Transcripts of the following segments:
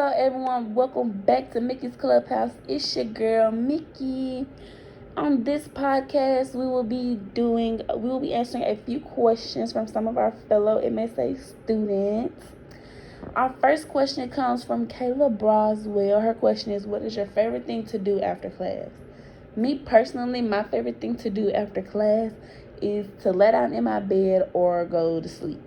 Hello everyone, welcome back to Mickey's Clubhouse. It's your girl Mickey. On this podcast, we will be answering a few questions from some of our fellow MSA students. Our first question comes from Kayla Broswell. Her question is, what is your favorite thing to do after class? Me personally, my favorite thing to do after class is to lay down in my bed or go to sleep.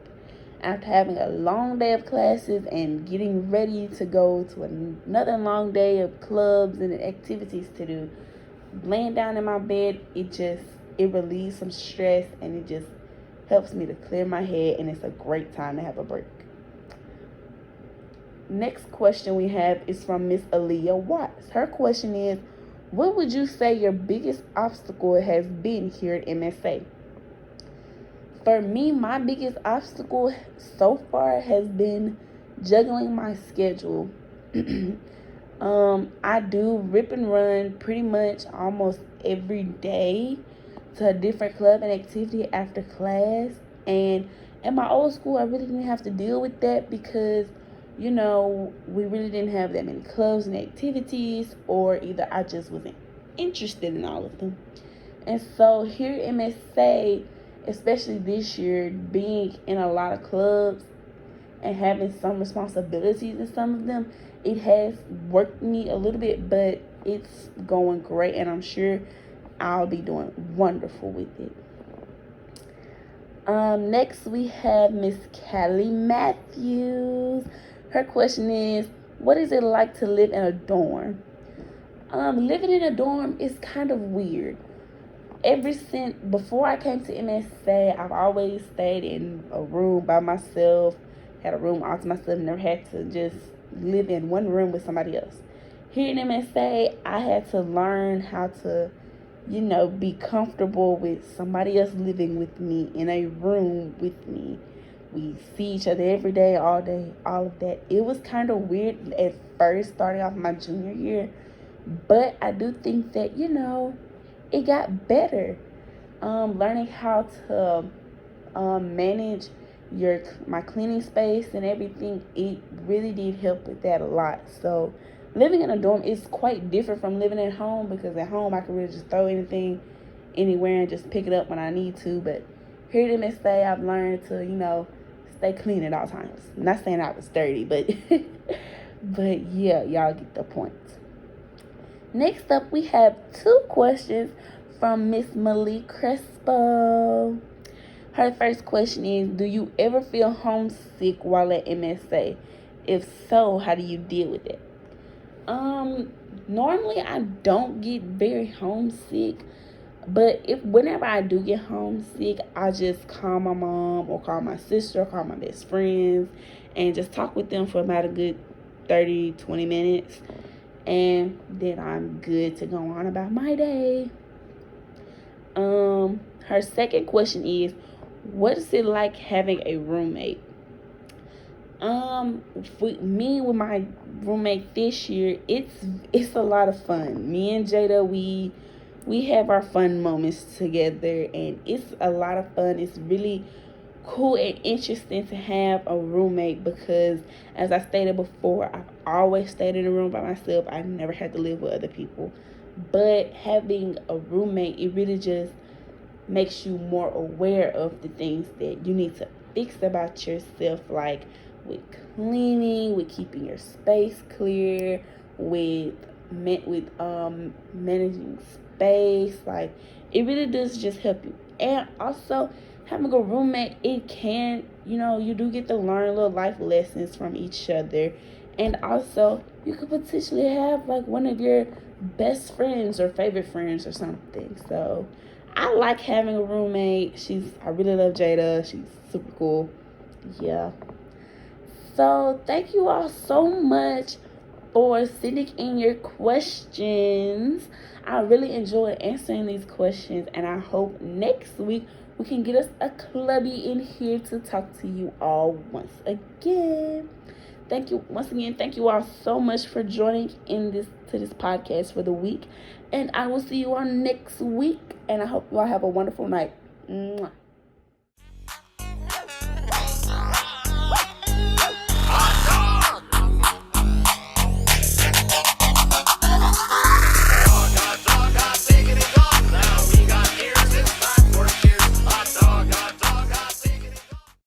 After having a long day of classes and getting ready to go to another long day of clubs and activities to do, laying down in my bed, it relieves some stress and it just helps me to clear my head, and it's a great time to have a break. Next question we have is from Miss Aaliyah Watts. Her question is, what would you say your biggest obstacle has been here at MSA? For me, my biggest obstacle so far has been juggling my schedule. I do rip and run pretty much almost every day to a different club and activity after class. And at my old school, I really didn't have to deal with that because, we really didn't have that many clubs and activities, or either I just wasn't interested in all of them. And so here at MSA, especially this year, being in a lot of clubs and having some responsibilities in some of them, it has worked me a little bit, but it's going great, and I'm sure I'll be doing wonderful with it. Next we have Miss Callie Matthews. Her question is, what is it like to live in a dorm? Living in a dorm is kind of weird. Ever since before I came to MSA, I've always stayed in a room by myself, had a room all to myself, never had to just live in one room with somebody else. Here in MSA, I had to learn how to, be comfortable with somebody else living with me in a room with me. We see each other every day, all day, all of that. It was kind of weird at first, starting off my junior year, but I do think that, it got better. Learning how to manage my cleaning space and everything, it really did help with that a lot. So living in a dorm is quite different from living at home, because at home I can really just throw anything anywhere and just pick it up when I need to. But here at MSA, I've learned to, stay clean at all times. Not saying I was dirty, but but yeah, y'all get the point. Next up, we have 2 questions from Miss Malik Crespo. Her first question is, do you ever feel homesick while at MSA? If so, how do you deal with it? Normally I don't get very homesick, but whenever I do get homesick, I just call my mom or call my sister or call my best friends and just talk with them for about a good 30-20 minutes. And then I'm good to go on about my day. Her second question is, what is it like having a roommate? With my roommate this year, it's a lot of fun. Me and Jada, we have our fun moments together, and it's a lot of fun. It's really cool and interesting to have a roommate because, as I stated before, I've always stayed in a room by myself. I've never had to live with other people. But having a roommate, it really just makes you more aware of the things that you need to fix about yourself, like with cleaning, with keeping your space clear, with managing space. Like, it really does just help you. And also, having a roommate, it can, you do get to learn little life lessons from each other. And also, you could potentially have like one of your best friends or favorite friends or something. So I like having a roommate. I really love Jada. She's super cool. Yeah. So thank you all so much for sending in your questions. I really enjoyed answering these questions, and I hope next week we can get us a clubby in here to talk to you all once again. Thank you once again. Thank you all so much for joining this podcast for the week, and I will see you all next week. And I hope you all have a wonderful night. Mwah.